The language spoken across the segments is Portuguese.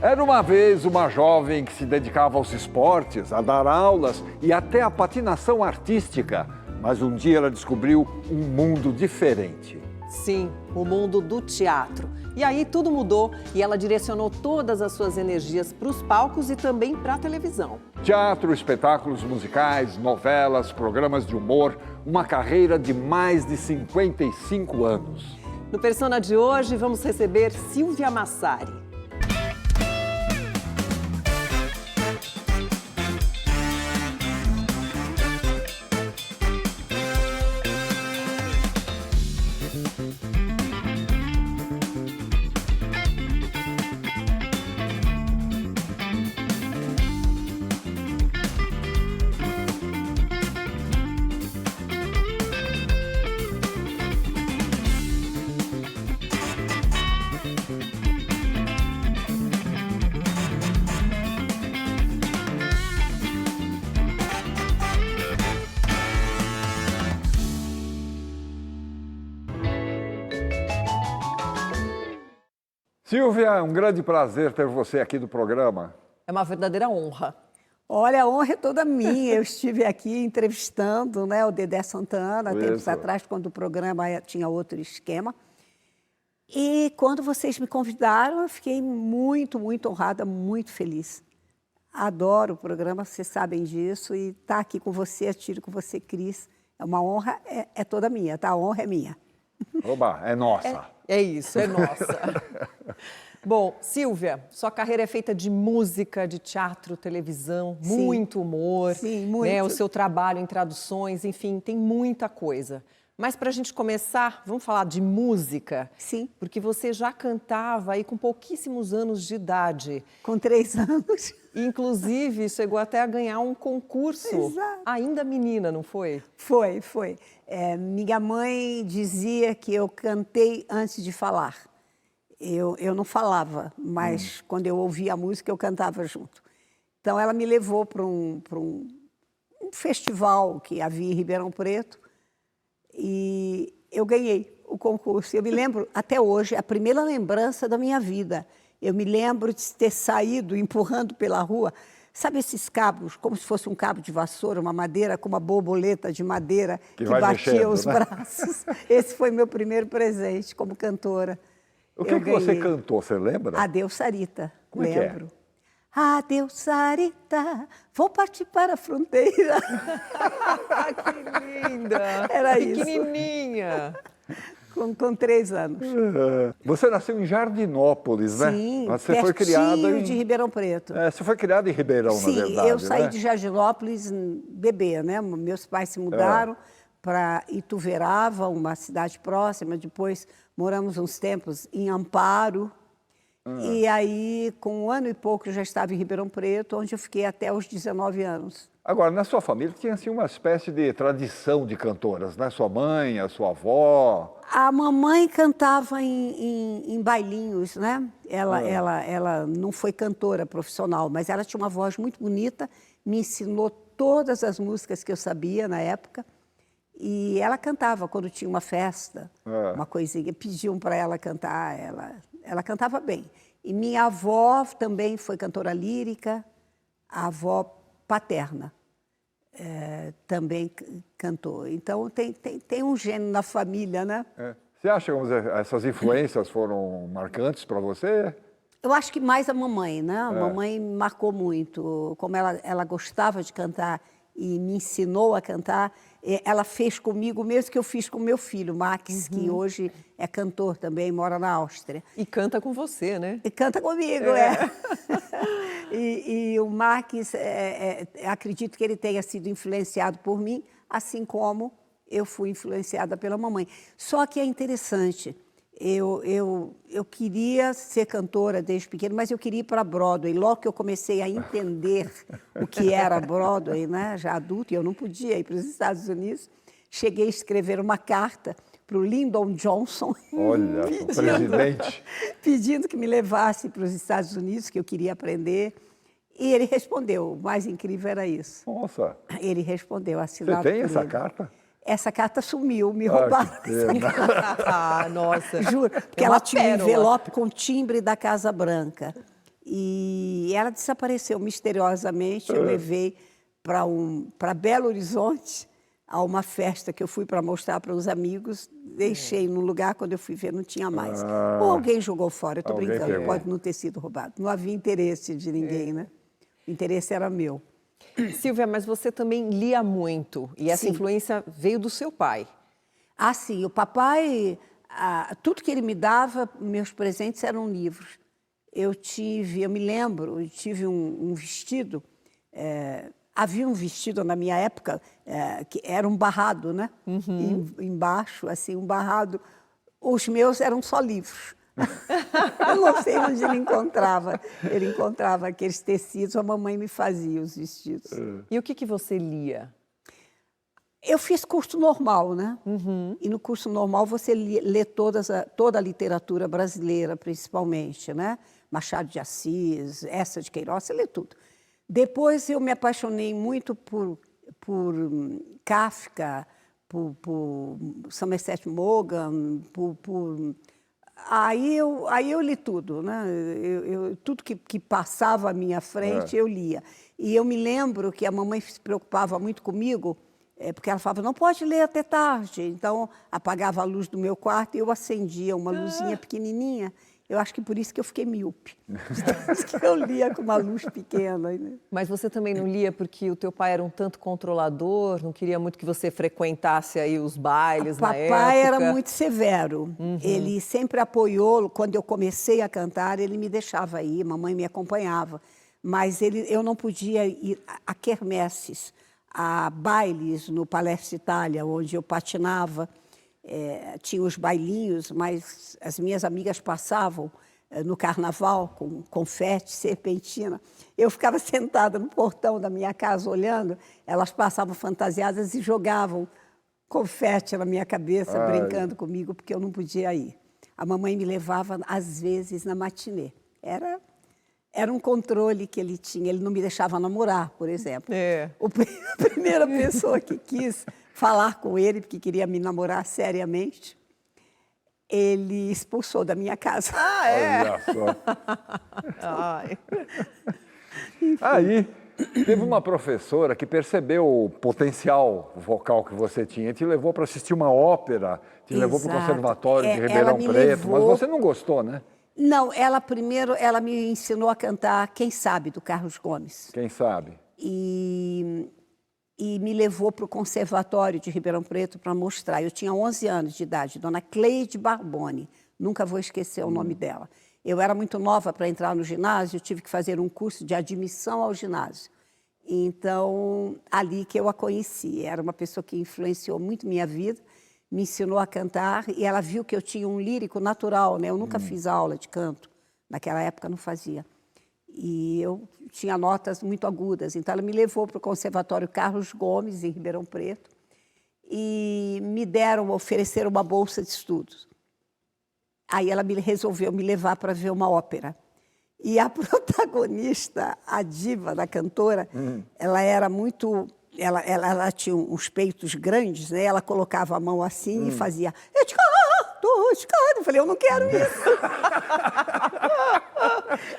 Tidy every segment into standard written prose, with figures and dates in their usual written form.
Era uma vez uma jovem que se dedicava aos esportes, a dar aulas e até a patinação artística. Mas um dia ela descobriu um mundo diferente. Sim, o mundo do teatro. E aí tudo mudou e ela direcionou todas as suas energias para os palcos e também para a televisão. Teatro, espetáculos musicais, novelas, programas de humor, uma carreira de mais de 55 anos. No Persona de hoje, vamos receber Sílvia Massari. Sílvia, é um grande prazer ter você aqui no programa. É uma verdadeira honra. Olha, a honra é toda minha. Eu estive aqui entrevistando, né, o Dedé Santana, tempos atrás, quando o programa tinha outro esquema. E quando vocês me convidaram, eu fiquei muito, muito honrada, muito feliz. Adoro o programa, vocês sabem disso. E estar aqui com você, tiro com você, Cris, é uma honra, é toda minha, tá? A honra é minha. Oba, é nossa. É isso, é nossa. Bom, Sílvia, sua carreira é feita de música, de teatro, televisão, Sim. muito humor. Sim, muito. Né, o seu trabalho em traduções, enfim, tem muita coisa. Mas para a gente começar, vamos falar de música? Sim. Porque você já cantava aí com pouquíssimos anos de idade. Com 3 anos. Inclusive, chegou até a ganhar um concurso. Exato. Ainda menina, não foi? Foi. Minha mãe dizia que eu cantei antes de falar. Eu não falava, mas quando eu ouvia a música, eu cantava junto. Então, ela me levou para um festival que havia em Ribeirão Preto e eu ganhei o concurso. Eu me lembro, até hoje, a primeira lembrança da minha vida. Eu me lembro de ter saído empurrando pela rua. Sabe esses cabos, como se fosse um cabo de vassoura, uma madeira com uma borboleta de madeira que batia mexendo, os braços? Esse foi meu primeiro presente como cantora. O que você cantou, você lembra? Adeus, Sarita. Como lembro. Adeus, Sarita, vou partir para a fronteira. Que linda! Era isso. Pequenininha. Com 3 anos. Você nasceu em Jardinópolis, né? Sim, mas você foi criada de Ribeirão Preto. Você foi criada em Ribeirão, Sim, na verdade, eu saí né? de Jardinópolis bebê, né? Meus pais se mudaram para Ituverava, uma cidade próxima. Depois moramos uns tempos em Amparo. E aí, com 1 ano e pouco, eu já estava em Ribeirão Preto, onde eu fiquei até os 19 anos. Agora, na sua família tinha assim, uma espécie de tradição de cantoras, né? Sua mãe, a sua avó. A mamãe cantava em bailinhos, né? Ela não foi cantora profissional, mas ela tinha uma voz muito bonita, me ensinou todas as músicas que eu sabia na época. E ela cantava quando tinha uma festa, uma coisinha, pediam para ela cantar, ela cantava bem. E minha avó também foi cantora lírica, a avó paterna também cantou. Então, tem um gênio na família, né? Você acha que essas influências foram marcantes para você? Eu acho que mais a mamãe, né? A mamãe me marcou muito. Como ela gostava de cantar e me ensinou a cantar, ela fez comigo o mesmo que eu fiz com meu filho, Max, que hoje é cantor também, mora na Áustria. E canta com você, né? E canta comigo, E o Max, acredito que ele tenha sido influenciado por mim, assim como eu fui influenciada pela mamãe. Só que é interessante, eu queria ser cantora desde pequena, mas eu queria ir para Broadway. Logo que eu comecei a entender o que era Broadway, né, já adulto, e eu não podia ir para os Estados Unidos, cheguei a escrever uma carta para o Lyndon Johnson. Olha, o presidente. Pedindo que me levasse para os Estados Unidos, que eu queria aprender. E ele respondeu. O mais incrível era isso. Nossa. Ele respondeu, assinado por ele. Você tem essa carta? Essa carta sumiu, me roubaram essa carta. Nossa. Juro, porque ela tinha um envelope com timbre da Casa Branca. E ela desapareceu misteriosamente. Eu levei para Belo Horizonte, a uma festa que eu fui para mostrar para os amigos. Deixei no lugar, quando eu fui ver, não tinha mais. Ou alguém jogou fora, eu estou brincando, pegou. pode não ter sido roubado. Não havia interesse de ninguém, né? O interesse era meu. Silvia, mas você também lia muito, e essa Sim. influência veio do seu pai. Ah, sim, o papai, tudo que ele me dava, meus presentes eram livros. Eu me lembro, eu tive um vestido, havia um vestido na minha época, que era um barrado, né? Embaixo, assim, um barrado. Os meus eram só livros. Eu não sei onde ele encontrava. Ele encontrava aqueles tecidos, a mamãe me fazia os vestidos. E o que você lia? Eu fiz curso normal, né? E no curso normal você lê toda a literatura brasileira, principalmente, né? Machado de Assis, Eça de Queiroz, você lê tudo. Depois eu me apaixonei muito por Kafka, por Somerset Maugham, Aí eu li tudo, né? Tudo que passava à minha frente, eu lia. E eu me lembro que a mamãe se preocupava muito comigo, porque ela falava, não pode ler até tarde. Então, apagava a luz do meu quarto e eu acendia uma luzinha pequenininha. Eu acho que por isso que eu fiquei míope. Que eu lia com uma luz pequena. Né? Mas você também não lia porque o teu pai era um tanto controlador, não queria muito que você frequentasse aí os bailes na época? Papai era muito severo. Ele sempre apoiou. Quando eu comecei a cantar, ele me deixava ir, mamãe me acompanhava. Mas eu não podia ir a quermesses, a bailes no Palestra Itália, onde eu patinava. Tinha os bailinhos, mas as minhas amigas passavam no carnaval com confete, serpentina. Eu ficava sentada no portão da minha casa olhando, elas passavam fantasiadas e jogavam confete na minha cabeça, brincando comigo, porque eu não podia ir. A mamãe me levava, às vezes, na matinê. Era um controle que ele tinha, ele não me deixava namorar, por exemplo. A primeira pessoa que quis falar com ele, porque queria me namorar seriamente, ele expulsou da minha casa. Olha só. Aí, teve uma professora que percebeu o potencial vocal que você tinha, te levou para assistir uma ópera, te levou para o Conservatório de Ribeirão Preto, mas você não gostou, né? Não, primeiro ela me ensinou a cantar Quem Sabe, do Carlos Gomes. Quem sabe? E me levou para o Conservatório de Ribeirão Preto para mostrar. Eu tinha 11 anos de idade, Dona Cleide Barbone, nunca vou esquecer o nome dela. Eu era muito nova para entrar no ginásio, tive que fazer um curso de admissão ao ginásio. Então, ali que eu a conheci. Era uma pessoa que influenciou muito minha vida, me ensinou a cantar e ela viu que eu tinha um lírico natural, né? Eu nunca fiz aula de canto, naquela época não fazia. E eu tinha notas muito agudas. Então, ela me levou para o Conservatório Carlos Gomes, em Ribeirão Preto, e ofereceram uma bolsa de estudos. Aí ela resolveu me levar para ver uma ópera. E a protagonista, a diva da cantora, ela era muito... Ela tinha uns peitos grandes, né? Ela colocava a mão assim e fazia... Eu falei, eu não quero isso.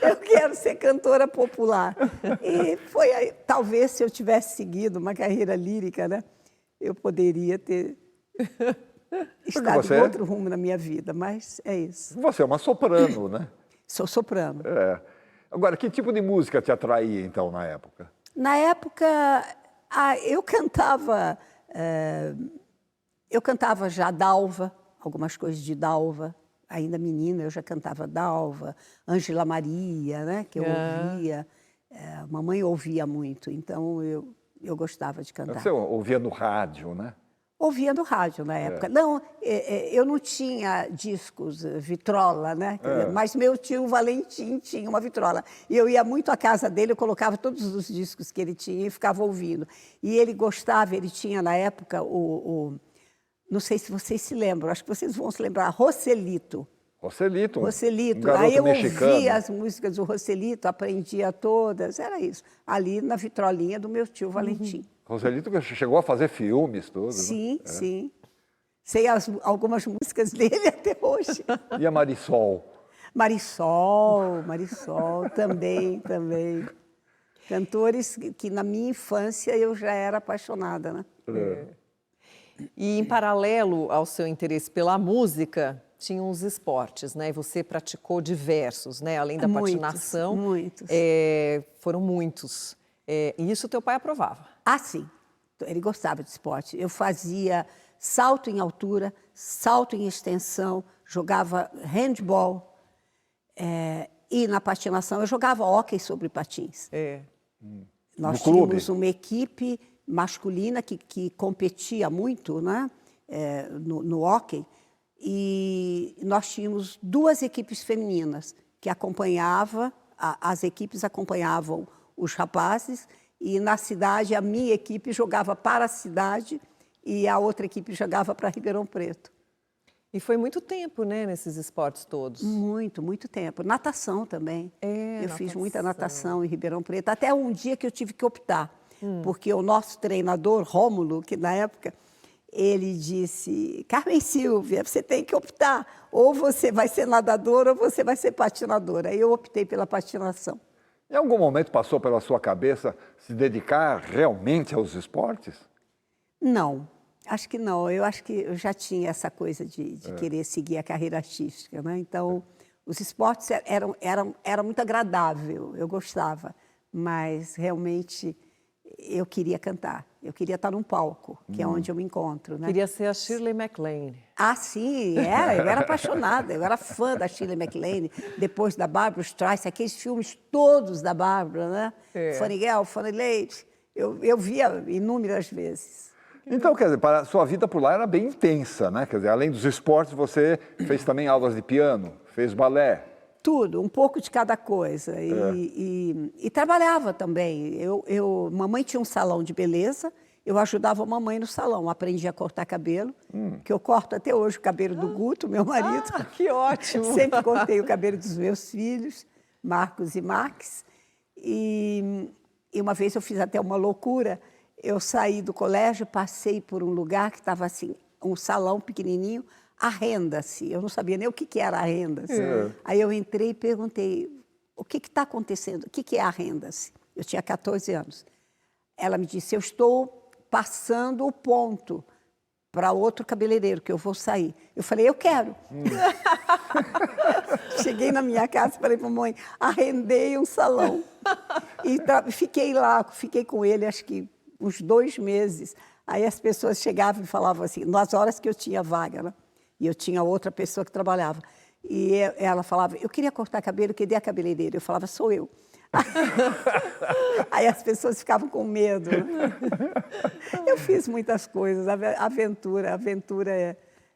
Eu quero ser cantora popular. E foi aí, talvez se eu tivesse seguido uma carreira lírica, né? Eu poderia ter estado em outro rumo na minha vida, mas é isso. Você é uma soprano, né? Sou soprano. Agora, que tipo de música te atraía, então, na época? Na época, eu cantava já Dalva, algumas coisas de Dalva. Ainda menina, eu já cantava Dalva, Ângela Maria, né, que eu ouvia. Mamãe ouvia muito, então eu gostava de cantar. Você ouvia no rádio, né? Ouvia no rádio na época. Não, eu não tinha discos, vitrola, né? Mas meu tio Valentim tinha uma vitrola. E eu ia muito à casa dele, eu colocava todos os discos que ele tinha e ficava ouvindo. E ele gostava, ele tinha na época não sei se vocês se lembram, acho que vocês vão se lembrar, Roselito. Roselito. Roselito. Um Aí eu mexicano. ouvia as músicas do Roselito, aprendia todas, era isso. Ali na vitrolinha do meu tio Valentim. Roselito chegou a fazer filmes, tudo. Sim, sim. Sei algumas músicas dele até hoje. E a Marisol? Marisol, também. Cantores que na minha infância eu já era apaixonada, né? E em paralelo ao seu interesse pela música, tinham os esportes, né? E você praticou diversos, né? Além da patinação. Muitos. Foram muitos. E isso teu pai aprovava? Ah, sim. Ele gostava de esporte. Eu fazia salto em altura, salto em extensão, jogava handball. E na patinação eu jogava hóquei sobre patins. Nós tínhamos uma equipe masculina que competia muito, né? No hóquei. E nós tínhamos 2 equipes femininas que as equipes acompanhavam os rapazes, e na cidade a minha equipe jogava para a cidade e a outra equipe jogava para Ribeirão Preto. E foi muito tempo, né, nesses esportes todos? Muito tempo. Natação também. Eu fiz muita natação em Ribeirão Preto, até um dia que eu tive que optar, porque o nosso treinador, Rômulo, que na época, ele disse: Carmen Silvia, você tem que optar, ou você vai ser nadadora ou você vai ser patinadora. Aí eu optei pela patinação. Em algum momento passou pela sua cabeça se dedicar realmente aos esportes? Não, acho que não. Eu acho que eu já tinha essa coisa de querer seguir a carreira artística, né? Então, os esportes eram muito agradável, eu gostava, mas realmente eu queria cantar. Eu queria estar num palco, que é onde eu me encontro, né? Queria ser a Shirley MacLaine. Ah, sim, eu era apaixonada, eu era fã da Shirley MacLaine, depois da Barbra Streisand, aqueles filmes todos da Barbra, né? Funny Girl, Funny Lady, eu via inúmeras vezes. Então, quer dizer, a sua vida por lá era bem intensa, né? Quer dizer, além dos esportes, você fez também aulas de piano, fez balé. Tudo, um pouco de cada coisa. E trabalhava também. Mamãe tinha um salão de beleza, eu ajudava a mamãe no salão, aprendi a cortar cabelo, que eu corto até hoje o cabelo do Guto, meu marido. Ah, que ótimo! Sempre cortei o cabelo dos meus filhos, Marcos e Max. E uma vez eu fiz até uma loucura, eu saí do colégio, passei por um lugar que estava assim, um salão pequenininho, arrenda-se. Eu não sabia nem o que era arrenda-se. Aí eu entrei e perguntei, o que está acontecendo? O que é arrenda-se? Eu tinha 14 anos. Ela me disse, eu estou passando o ponto para outro cabeleireiro, que eu vou sair. Eu falei, eu quero. Cheguei na minha casa e falei para a mãe, arrendei um salão. E fiquei lá, fiquei com ele, acho que uns 2 meses. Aí as pessoas chegavam e falavam assim, nas horas que eu tinha vaga, né? E eu tinha outra pessoa que trabalhava. E ela falava, eu queria cortar cabelo, cadê a cabeleireira? Eu falava, sou eu. Aí as pessoas ficavam com medo. Eu fiz muitas coisas. Aventura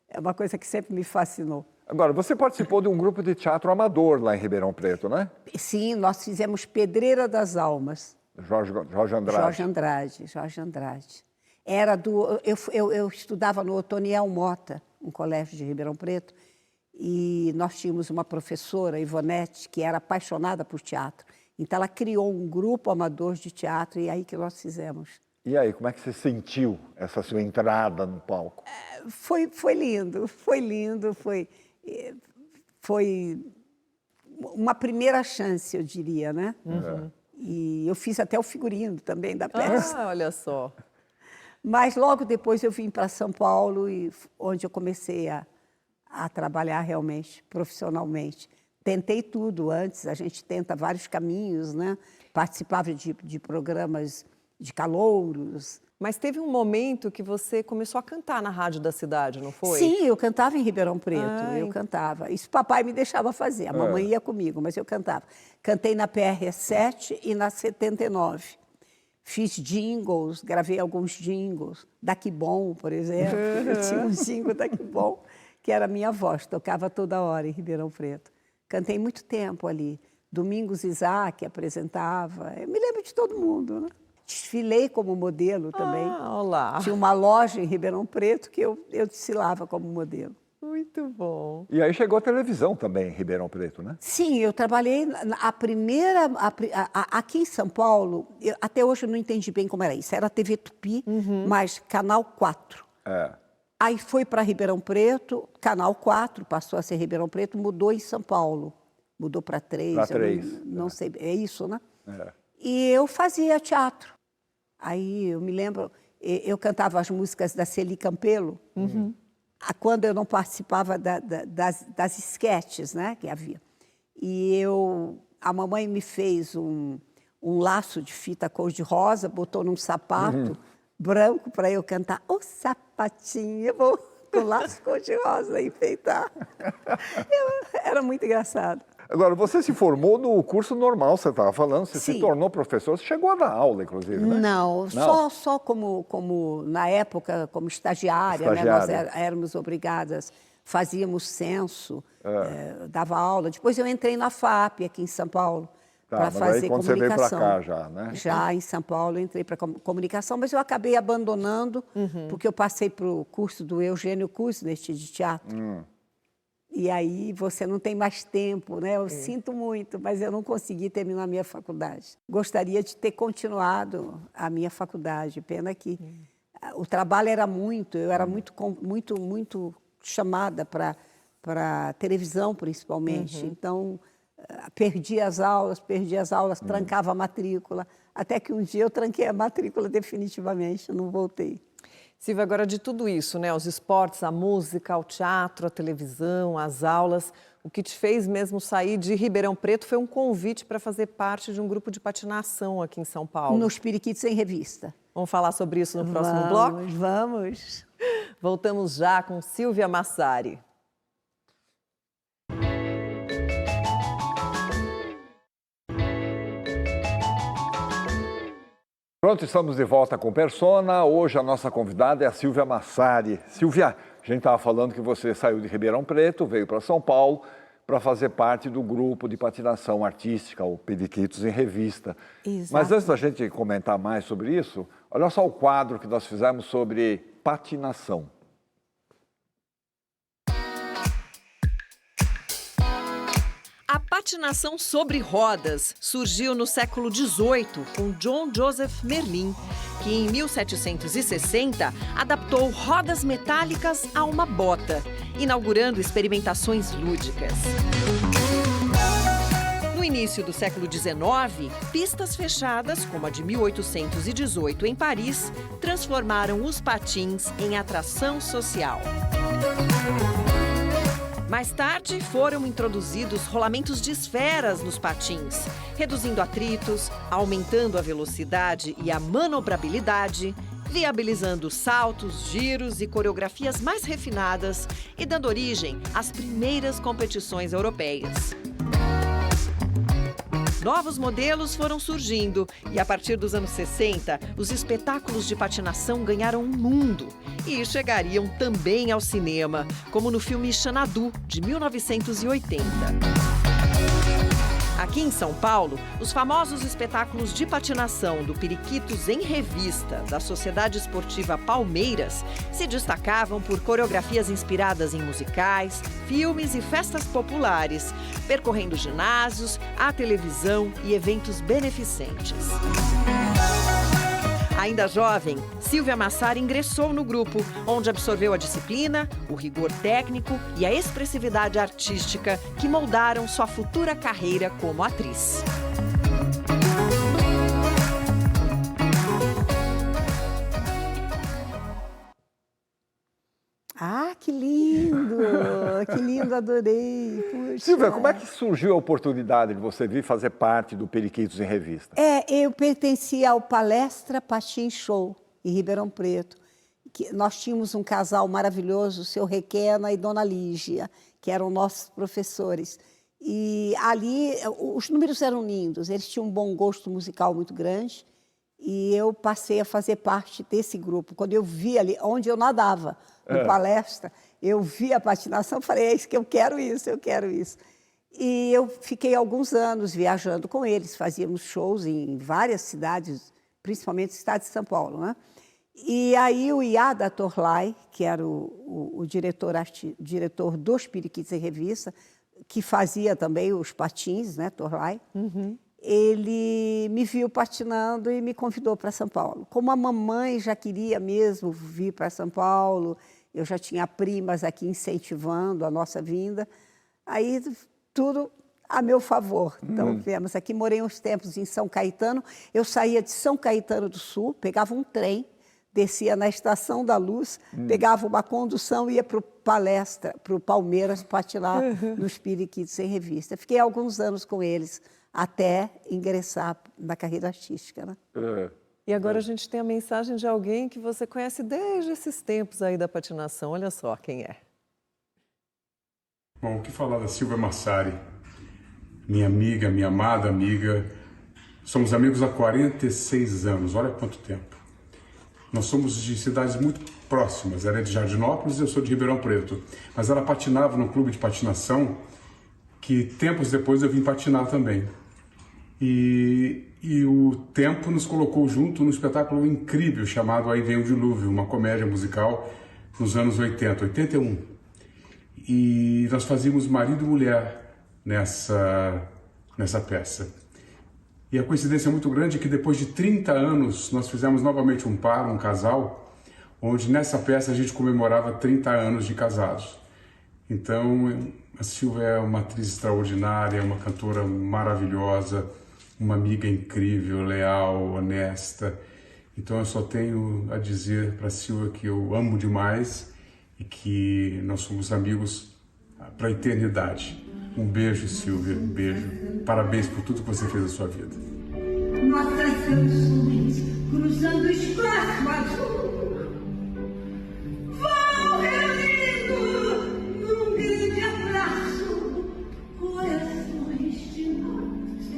é uma coisa que sempre me fascinou. Agora, você participou de um grupo de teatro amador lá em Ribeirão Preto, né? Sim, nós fizemos Pedreira das Almas. Jorge Andrade. Jorge Andrade. Eu estudava no Otoniel Mota, um colégio de Ribeirão Preto, e nós tínhamos uma professora, Ivonete, que era apaixonada por teatro. Então, ela criou um grupo amador de teatro e é aí que nós fizemos. E aí, como é que você sentiu essa sua entrada no palco? Foi lindo, foi uma primeira chance, eu diria, né? E eu fiz até o figurino também da peça. Ah, olha só. Mas logo depois eu vim para São Paulo, onde eu comecei a trabalhar realmente, profissionalmente. Tentei tudo antes, a gente tenta vários caminhos, né? Participava de programas de calouros. Mas teve um momento que você começou a cantar na rádio da cidade, não foi? Sim, eu cantava em Ribeirão Preto, eu cantava. Isso papai me deixava fazer, a mamãe ia comigo, mas eu cantava. Cantei na PR7 e na 79. Fiz jingles, gravei alguns jingles, da Que Bom, por exemplo. Eu tinha um jingle da Que Bom, que era a minha voz, tocava toda hora em Ribeirão Preto. Cantei muito tempo ali. Domingos Isaac apresentava, eu me lembro de todo mundo, né? Desfilei como modelo também. Olá. Tinha uma loja em Ribeirão Preto que eu desfilava como modelo. Muito bom. E aí chegou a televisão também em Ribeirão Preto, né? Sim, eu trabalhei a primeira... aqui em São Paulo, até hoje eu não entendi bem como era isso. Era TV Tupi, mas Canal 4. Aí foi para Ribeirão Preto, Canal 4, passou a ser Ribeirão Preto, mudou em São Paulo. mudou para 3. Para 3. Não sei, é isso, né? É. E eu fazia teatro. Aí eu me lembro, eu cantava as músicas da Celi Campelo, quando eu não participava das esquetes, né, que havia. E a mamãe me fez um laço de fita cor-de-rosa, botou num sapato branco para eu cantar "O sapatinho", eu vou com laço cor-de-rosa enfeitar. Era muito engraçado. Agora, você se formou no curso normal, você estava falando, você Sim. se tornou professor, você chegou a dar aula, inclusive, né? Não. Só como na época, como estagiária. Né? Nós éramos obrigadas, fazíamos censo, dava aula. Depois eu entrei na FAP, aqui em São Paulo, para fazer quando comunicação. Você veio para cá já, né? Já em São Paulo, eu entrei para comunicação, mas eu acabei abandonando, porque eu passei para o curso do Eugênio Kuznets de teatro. E aí você não tem mais tempo, né? Eu sinto muito, mas eu não consegui terminar a minha faculdade. Gostaria de ter continuado a minha faculdade, pena que o trabalho era muito, eu era muito chamada para televisão, principalmente. Então, perdi as aulas, trancava a matrícula, até que um dia eu tranquei a matrícula definitivamente, não voltei. Silvia, agora de tudo isso, né? Os esportes, a música, o teatro, a televisão, as aulas, o que te fez mesmo sair de Ribeirão Preto foi um convite para fazer parte de um grupo de patinação aqui em São Paulo. Nos Periquitos em Revista. Vamos falar sobre isso no próximo bloco? Vamos. Voltamos já com Silvia Massari. Pronto, estamos de volta com Persona. Hoje a nossa convidada é a Silvia Massari. Silvia, a gente estava falando que você saiu de Ribeirão Preto, veio para São Paulo para fazer parte do grupo de patinação artística, o Periquitos em Revista. Exato. Mas antes da gente comentar mais sobre isso, olha só o quadro que nós fizemos sobre patinação. A patinação sobre rodas surgiu no século XVIII com John Joseph Merlin, que em 1760 adaptou rodas metálicas a uma bota, inaugurando experimentações lúdicas. No início do século XIX, pistas fechadas, como a de 1818 em Paris, transformaram os patins em atração social. Mais tarde, foram introduzidos rolamentos de esferas nos patins, reduzindo atritos, aumentando a velocidade e a manobrabilidade, viabilizando saltos, giros e coreografias mais refinadas e dando origem às primeiras competições europeias. Novos modelos foram surgindo e, a partir dos anos 60, os espetáculos de patinação ganharam um mundo e chegariam também ao cinema, como no filme Xanadu, de 1980. Aqui em São Paulo, os famosos espetáculos de patinação do Periquitos em Revista, da Sociedade Esportiva Palmeiras, se destacavam por coreografias inspiradas em musicais, filmes e festas populares, percorrendo ginásios, a televisão e eventos beneficentes. Ainda jovem, Silvia Massari ingressou no grupo, onde absorveu a disciplina, o rigor técnico e a expressividade artística que moldaram sua futura carreira como atriz. Ah, que lindo! Que lindo, adorei. Puxa. Silvia, como é que surgiu a oportunidade de você vir fazer parte do Periquitos em Revista? Eu pertencia ao Palestra Patin Show, em Ribeirão Preto. Nós tínhamos um casal maravilhoso, o seu Requena e Dona Lígia, que eram nossos professores. E ali, os números eram lindos, eles tinham um bom gosto musical muito grande. E eu passei a fazer parte desse grupo. Quando eu vi ali, onde eu nadava, no Palestra, eu vi a patinação, falei, é isso que eu quero isso, eu quero isso. E eu fiquei alguns anos viajando com eles, fazíamos shows em várias cidades, principalmente no estado de São Paulo, né? E aí o Iada Torlai, que era o diretor dos Periquitos em Revista, que fazia também os patins, né, Torlai, ele me viu patinando e me convidou para São Paulo. Como a mamãe já queria mesmo vir para São Paulo, eu já tinha primas aqui incentivando a nossa vinda, aí tudo a meu favor. Então, viemos aqui, morei uns tempos em São Caetano. Eu saía de São Caetano do Sul, pegava um trem, descia na Estação da Luz, pegava uma condução e ia para o Palestra, para o Palmeiras, patinar nos Periquitos em Revista. Fiquei alguns anos com eles, até ingressar na carreira artística, né? E agora a gente tem a mensagem de alguém que você conhece desde esses tempos aí da patinação. Olha só quem é. Bom, o que falar da Silvia Massari, minha amiga, minha amada amiga. Somos amigos há 46 anos, olha quanto tempo. Nós somos de cidades muito próximas, ela é de Jardinópolis e eu sou de Ribeirão Preto. Mas ela patinava no clube de patinação, que tempos depois eu vim patinar também. E o tempo nos colocou junto num espetáculo incrível chamado Aí Vem o Dilúvio, uma comédia musical nos anos 80, 81. E nós fazíamos marido e mulher nessa peça. E a coincidência muito grande é que depois de 30 anos nós fizemos novamente um par, um casal, onde nessa peça a gente comemorava 30 anos de casados. Então a Silvia é uma atriz extraordinária, uma cantora maravilhosa, uma amiga incrível, leal, honesta. Então eu só tenho a dizer para a Silvia que eu amo demais e que nós somos amigos para a eternidade. Um beijo, Silvia, um beijo. Parabéns por tudo que você fez na sua vida. Nossas canções cruzando o espaço azul vão reunindo num grande abraço corações de noite.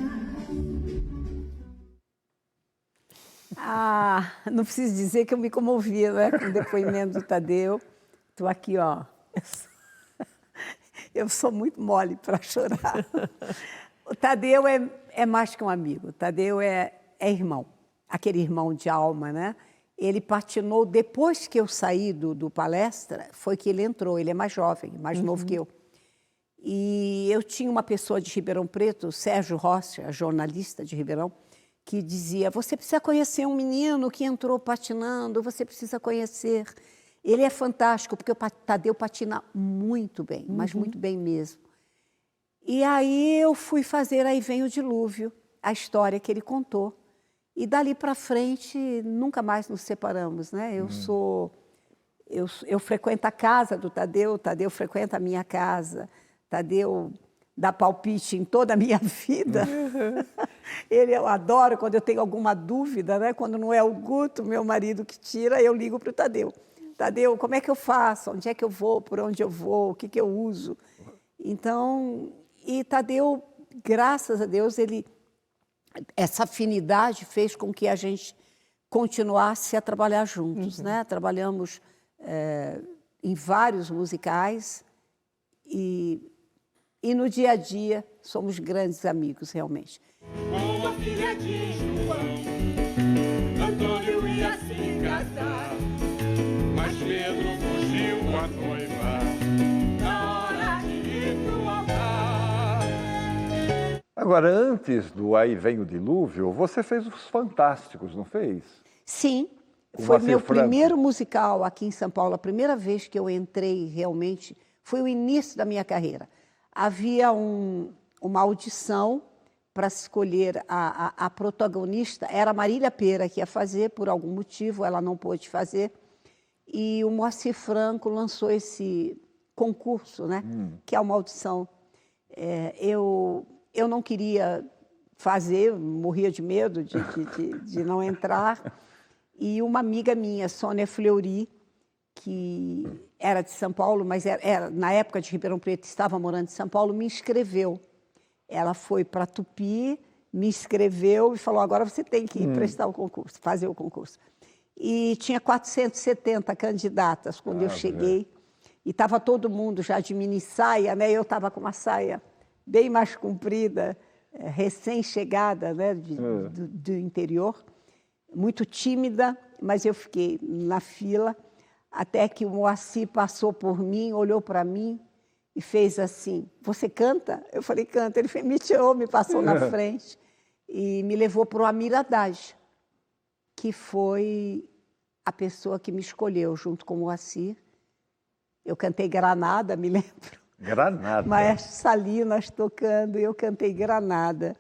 Não preciso dizer que eu me comovi, né, com o depoimento do Tadeu. Estou aqui, ó. Eu sou muito mole para chorar. O Tadeu é mais que um amigo. O Tadeu é irmão, aquele irmão de alma, né? Ele patinou depois que eu saí do Palestra, foi que ele entrou. Ele é mais jovem, mais novo que eu. E eu tinha uma pessoa de Ribeirão Preto, o Sérgio Rocha, jornalista de Ribeirão, que dizia: você precisa conhecer um menino que entrou patinando, você precisa conhecer. Ele é fantástico, porque o Tadeu patina muito bem, mas muito bem mesmo. E aí eu fui fazer Aí Vem o Dilúvio, a história que ele contou. E dali para frente, nunca mais nos separamos, né? Eu frequento a casa do Tadeu, o Tadeu frequenta a minha casa, Tadeu dá palpite em toda a minha vida. Eu adoro quando eu tenho alguma dúvida, né? Quando não é o Guto, meu marido, que tira, eu ligo para o Tadeu. Tadeu, como é que eu faço? Onde é que eu vou? Por onde eu vou? O que eu uso? Então, e Tadeu, graças a Deus, essa afinidade fez com que a gente continuasse a trabalhar juntos, né? Trabalhamos em vários musicais e no dia a dia somos grandes amigos, realmente. Com a filha de João, Antônio ia se casar, mas Pedro fugiu a noiva na hora de ir pro altar. Agora, antes do Aí Vem o Dilúvio, você fez Os Fantásticos, não fez? Sim, Com foi Moacir meu Franco. primeiro musical aqui em São Paulo. A primeira vez que eu entrei realmente foi o início da minha carreira. Havia uma audição para escolher a protagonista. Era a Marília Pêra que ia fazer, por algum motivo ela não pôde fazer. E o Moacir Franco lançou esse concurso, né? Que é uma audição. Eu não queria fazer, morria de medo de não entrar. E uma amiga minha, Sônia Fleury, que era de São Paulo, mas na época de Ribeirão Preto, estava morando em São Paulo, me inscreveu. Ela foi para Tupi, me inscreveu e falou: agora você tem que ir prestar o concurso, fazer o concurso. E tinha 470 candidatas quando eu cheguei. E estava todo mundo já de mini saia, né? Eu estava com uma saia bem mais comprida, recém-chegada, né? do interior, muito tímida, mas eu fiquei na fila, até que o Moacir passou por mim, olhou para mim e fez assim: você canta? Eu falei: canta. Ele me tirou, me passou na frente e me levou para o Amir Haddad, que foi a pessoa que me escolheu junto com o Moacir. Eu cantei Granada, me lembro. Granada. Maestro Salinas tocando, eu cantei Granada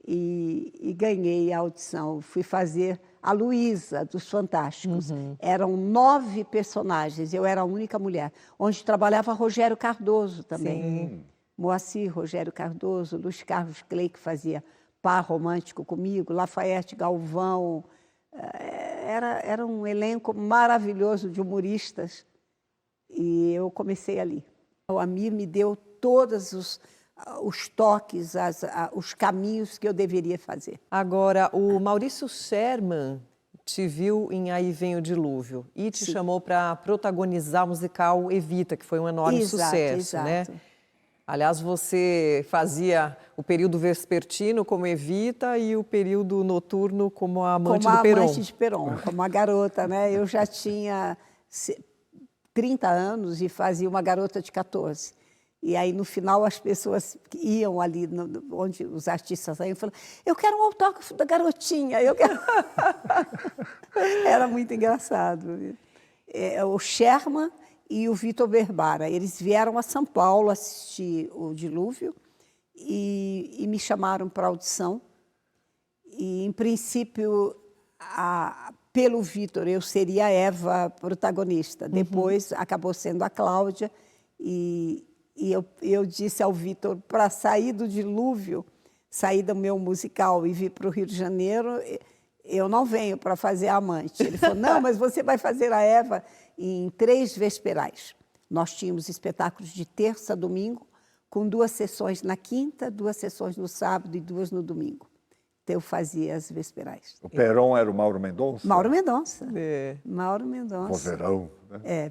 e ganhei a audição. Fui fazer a Luísa, dos Fantásticos. Eram 9 personagens, eu era a única mulher. Onde trabalhava Rogério Cardoso também. Sim. Moacir, Rogério Cardoso, Luiz Carlos Clay, que fazia par romântico comigo, Lafayette Galvão. Era um elenco maravilhoso de humoristas. E eu comecei ali. O Amir me deu todos os toques, os caminhos que eu deveria fazer. Agora, o Maurício Sherman te viu em Aí Vem o Dilúvio e te chamou para protagonizar o musical Evita, que foi um enorme sucesso, né? Aliás, você fazia o período vespertino como Evita e o período noturno como a amante do Perón. Como a amante de Perón, como a garota, né? Eu já tinha 30 anos e fazia uma garota de 14. E aí, no final, as pessoas que iam ali, onde os artistas saíam, falavam, eu quero um autógrafo da garotinha, eu quero... Era muito engraçado. O Sherman e o Vitor Berbara, eles vieram a São Paulo assistir o Dilúvio e me chamaram para audição. E, em princípio, pelo Vitor, eu seria a Eva protagonista. Depois, acabou sendo a Cláudia. E eu disse ao Vitor, para sair do Dilúvio, sair do meu musical e vir para o Rio de Janeiro, eu não venho para fazer a amante. Ele falou, não, mas você vai fazer a Eva em 3 vesperais. Nós tínhamos espetáculos de terça a domingo, com 2 sessões na quinta, 2 sessões no sábado e 2 no domingo. Então, eu fazia as vesperais. O Perón era o Mauro Mendonça? Mauro Mendonça. É. Mauro Mendonça. Vozeirão, né?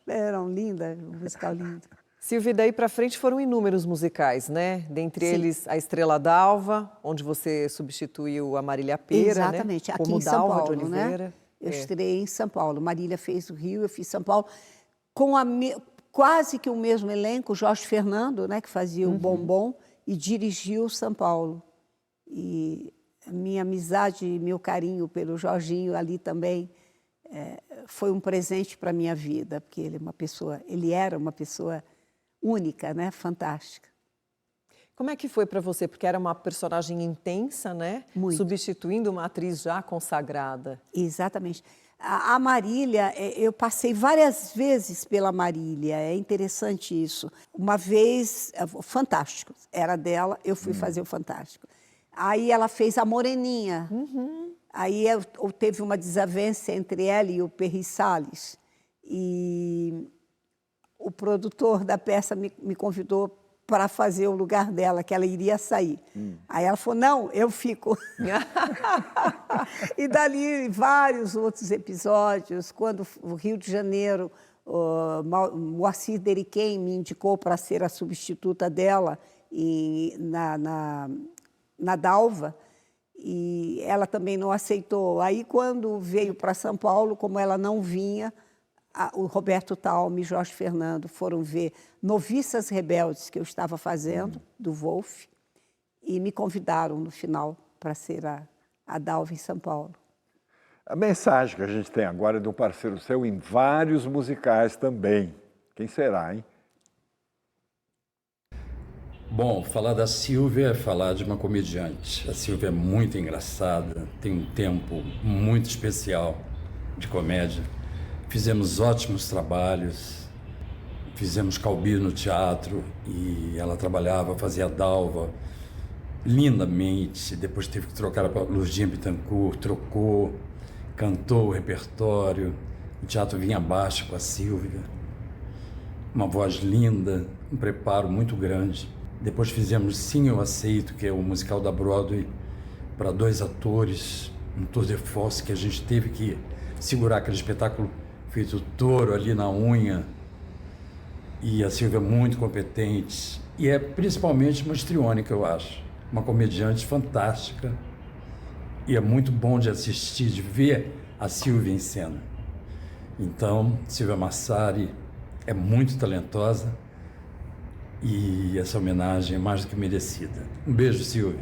Perón, linda, um musical lindo. Silvia, daí para frente foram inúmeros musicais, né? Dentre eles, A Estrela d'Alva, onde você substituiu a Marília Pêra, exatamente, né? aqui Como em São Dalva Paulo, de Oliveira. né? Eu estreiei em São Paulo. Marília fez o Rio, eu fiz São Paulo. Com quase que o mesmo elenco, Jorge Fernando, né, que fazia o Bombom, e dirigiu São Paulo. E minha amizade e meu carinho pelo Jorginho ali também foi um presente para a minha vida, porque ele era uma pessoa única, né? Fantástica. Como é que foi para você? Porque era uma personagem intensa, né? Muito. Substituindo uma atriz já consagrada. Exatamente. A Marília, eu passei várias vezes pela Marília, é interessante isso. Uma vez, Fantástico, era dela, eu fui fazer o Fantástico. Aí ela fez a Moreninha. Aí teve uma desavença entre ela e o Perry Salles. E o produtor da peça me convidou para fazer o lugar dela, que ela iria sair. Aí ela falou, não, eu fico. E dali vários outros episódios, quando o Rio de Janeiro, o Moacir Deriquem me indicou para ser a substituta dela na Dalva, e ela também não aceitou. Aí, quando veio para São Paulo, como ela não vinha, o Roberto Talme e Jorge Fernando foram ver Noviças Rebeldes, que eu estava fazendo, do Wolf, e me convidaram no final para ser a Dalva em São Paulo. A mensagem que a gente tem agora é de um parceiro seu em vários musicais também. Quem será, hein? Bom, falar da Silvia é falar de uma comediante. A Silvia é muito engraçada, tem um tempo muito especial de comédia. Fizemos ótimos trabalhos, fizemos Calbi no teatro e ela trabalhava, fazia Dalva lindamente. Depois teve que trocar para Lurdinha Bittencourt, trocou, cantou o repertório. O teatro vinha abaixo com a Silvia. Uma voz linda, um preparo muito grande. Depois fizemos Sim, Eu Aceito, que é o musical da Broadway, para 2 atores, um tour de force que a gente teve que segurar aquele espetáculo feito touro ali na unha. E a Silvia é muito competente. E é principalmente uma histriônica, eu acho. Uma comediante fantástica. E é muito bom de assistir, de ver a Silvia em cena. Então, Silvia Massari é muito talentosa. E essa homenagem é mais do que merecida. Um beijo, Silvia.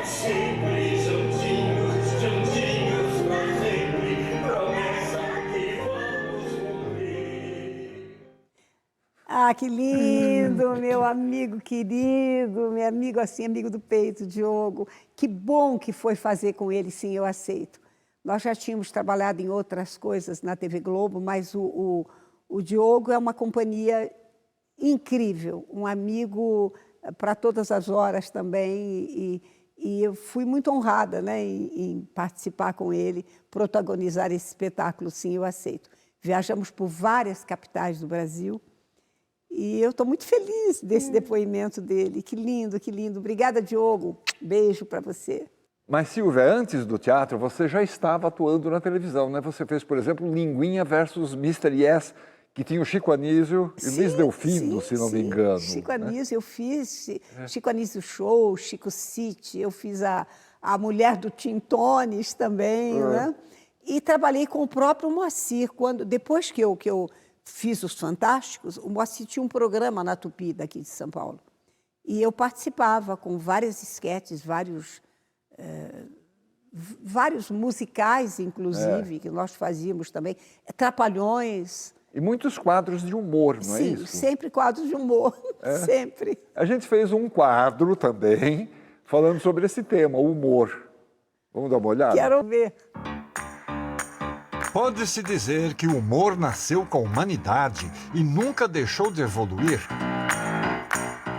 Sempre juntinhos, juntinhos pra sempre, promessa que vamos cumprir. Ah, que lindo, meu amigo querido, meu amigo assim, amigo do peito, Diogo. Que bom que foi fazer com ele, sim, eu aceito. Nós já tínhamos trabalhado em outras coisas na TV Globo, mas o Diogo é uma companhia incrível, um amigo para todas as horas também. E eu fui muito honrada, né, em participar com ele, protagonizar esse espetáculo, sim, eu aceito. Viajamos por várias capitais do Brasil e eu estou muito feliz desse depoimento dele. Que lindo, que lindo. Obrigada, Diogo. Beijo para você. Mas, Silvia, antes do teatro, você já estava atuando na televisão, né? Você fez, por exemplo, Linguinha versus Mr. Yes, que tinha o Chico Anísio e Luiz Delfino, se não me engano. Chico Anísio, eu fiz Chico Anísio Show, Chico City, eu fiz a Mulher do Tintones também, né? E trabalhei com o próprio Moacir. Depois que eu fiz Os Fantásticos, o Moacir tinha um programa na Tupi, daqui de São Paulo. E eu participava com várias esquetes, vários musicais, inclusive, que nós fazíamos também. Trapalhões. E muitos quadros de humor, não é isso? Sim, sempre quadros de humor, sempre. A gente fez um quadro também falando sobre esse tema, o humor. Vamos dar uma olhada? Quero ver. Pode-se dizer que o humor nasceu com a humanidade e nunca deixou de evoluir.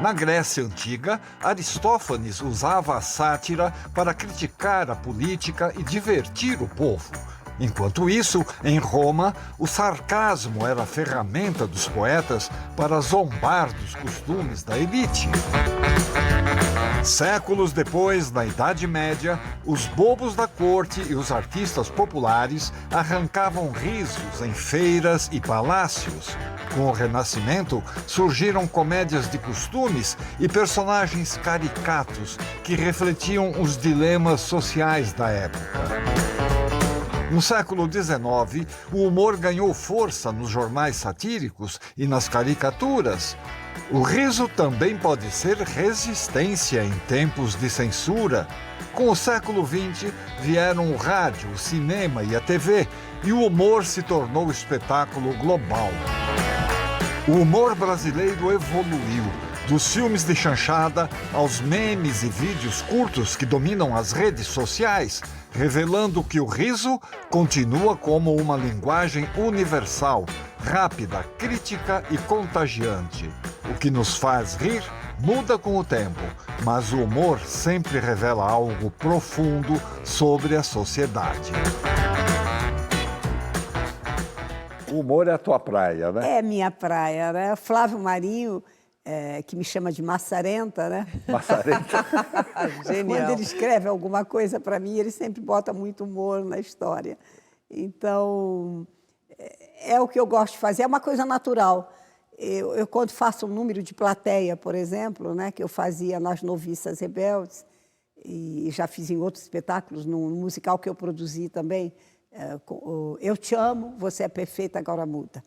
Na Grécia Antiga, Aristófanes usava a sátira para criticar a política e divertir o povo. Enquanto isso, em Roma, o sarcasmo era a ferramenta dos poetas para zombar dos costumes da elite. Séculos depois, na Idade Média, os bobos da corte e os artistas populares arrancavam risos em feiras e palácios. Com o Renascimento, surgiram comédias de costumes e personagens caricatos que refletiam os dilemas sociais da época. No século XIX, o humor ganhou força nos jornais satíricos e nas caricaturas. O riso também pode ser resistência em tempos de censura. Com o século XX, vieram o rádio, o cinema e a TV, e o humor se tornou espetáculo global. O humor brasileiro evoluiu, dos filmes de chanchada aos memes e vídeos curtos que dominam as redes sociais, revelando que o riso continua como uma linguagem universal, rápida, crítica e contagiante. O que nos faz rir muda com o tempo, mas o humor sempre revela algo profundo sobre a sociedade. O humor é a tua praia, né? É minha praia, né? Flávio Marinho, que me chama de Maçarenta, né? Maçarenta. Genial. Quando ele escreve alguma coisa para mim, ele sempre bota muito humor na história. Então, é o que eu gosto de fazer, é uma coisa natural. Eu quando faço um número de plateia, por exemplo, né, que eu fazia nas Noviças Rebeldes, e já fiz em outros espetáculos, num musical que eu produzi também, Eu Te Amo, Você é Perfeita, Agora Muda.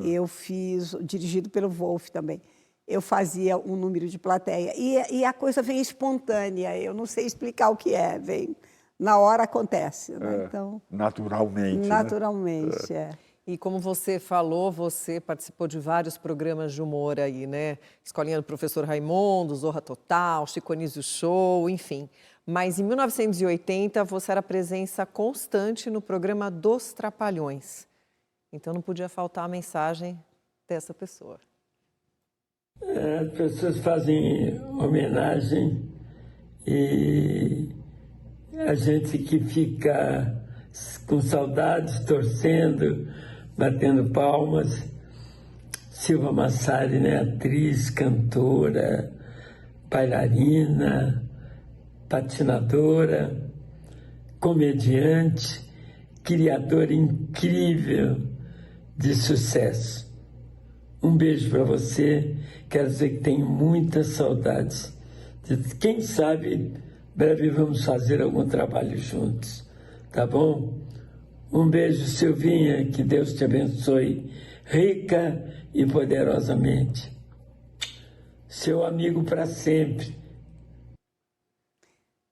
Eu fiz, dirigido pelo Wolf também. Eu fazia um número de plateia. E a coisa vem espontânea, eu não sei explicar o que é, vem, na hora acontece. Né? Então, naturalmente. Naturalmente, né? E como você falou, você participou de vários programas de humor aí, né? Escolinha do Professor Raimundo, Zorra Total, Chico Anísio Show, enfim. Mas em 1980 você era presença constante no programa dos Trapalhões. Então não podia faltar a mensagem dessa pessoa. As pessoas fazem homenagem e a gente que fica com saudades, torcendo, batendo palmas. Silva Massari, né? Atriz, cantora, bailarina, patinadora, comediante, criadora incrível de sucesso. Um beijo para você. Quero dizer que tenho muitas saudades. Quem sabe, breve vamos fazer algum trabalho juntos. Tá bom? Um beijo, Silvinha. Que Deus te abençoe rica e poderosamente. Seu amigo para sempre.